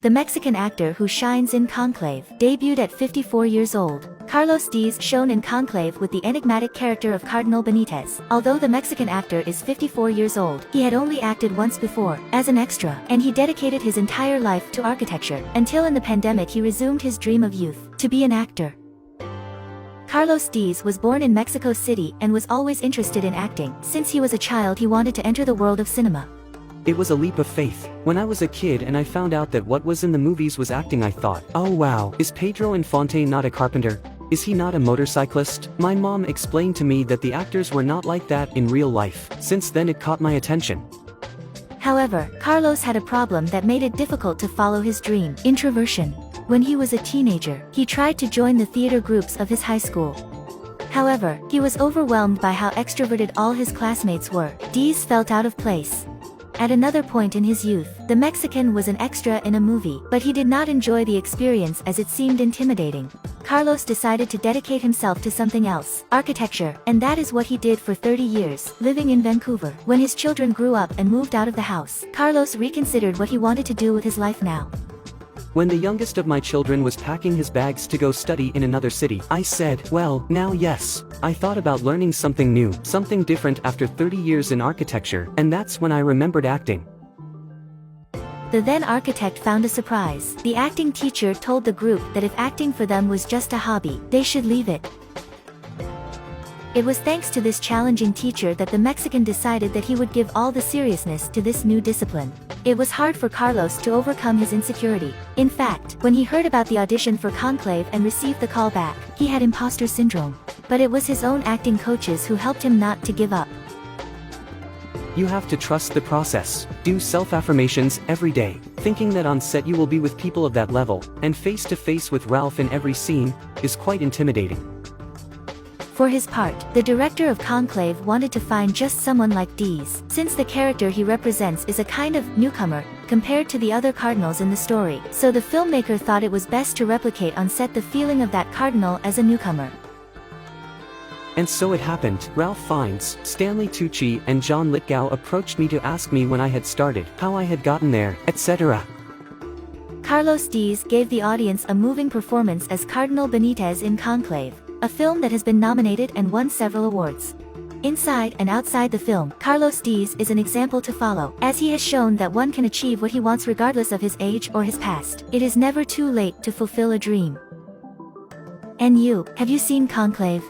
the Mexican actor who shines in Conclave, debuted at 54 years old. Carlos Diaz shone in Conclave with the enigmatic character of Cardinal Benitez. Although the Mexican actor is 54 years old, he had only acted once before, as an extra, and he dedicated his entire life to architecture, until in the pandemic he resumed his dream of youth, to be an actor. Carlos Diaz was born in Mexico City and was always interested in acting. Since he was a child he wanted to enter the world of cinema. It was a leap of faith. When I was a kid and I found out that what was in the movies was acting, I thought, oh wow, is Pedro Infante not a carpenter? Is he not a motorcyclist? My mom explained to me that the actors were not like that in real life. Since then it caught my attention. However, Carlos had a problem that made it difficult to follow his dream: introversion. When he was a teenager, he tried to join the theater groups of his high school. However, he was overwhelmed by how extroverted all his classmates were. Diaz felt out of place. At another point in his youth, the Mexican was an extra in a movie, but he did not enjoy the experience as it seemed intimidating. Carlos decided to dedicate himself to something else: architecture, and that is what he did for 30 years, living in Vancouver. When his children grew up and moved out of the house, Carlos reconsidered what he wanted to do with his life now. When the youngest of my children was packing his bags to go study in another city, I said, well, now yes. I thought about learning something new, something different after 30 years in architecture, and that's when I remembered acting. The then architect found a surprise. The acting teacher told the group that if acting for them was just a hobby, they should leave it. It was thanks to this challenging teacher that the Mexican decided that he would give all the seriousness to this new discipline. It was hard for Carlos to overcome his insecurity. In fact, when he heard about the audition for Conclave and received the call back, he had imposter syndrome. But it was his own acting coaches who helped him not to give up. You have to trust the process. Do self-affirmations every day, thinking that on set you will be with people of that level, and face to face with Ralph in every scene, is quite intimidating. For his part, the director of Conclave wanted to find just someone like Diaz, since the character he represents is a kind of newcomer compared to the other cardinals in the story, so the filmmaker thought it was best to replicate on set the feeling of that cardinal as a newcomer. And so it happened. Ralph Fiennes, Stanley Tucci and John Lithgow approached me to ask me when I had started, how I had gotten there, etc. Carlos Diaz gave the audience a moving performance as Cardinal Benitez in Conclave, a film that has been nominated and won several awards. Inside and outside the film, Carlos Diaz is an example to follow, as he has shown that one can achieve what he wants regardless of his age or his past. It is never too late to fulfill a dream. And you, have you seen Conclave?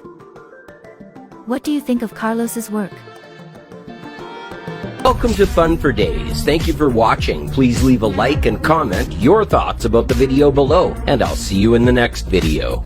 What do you think of Carlos's work? Welcome to Fun for Days. Thank you for watching. Please leave a like and comment your thoughts about the video below, and I'll see you in the next video.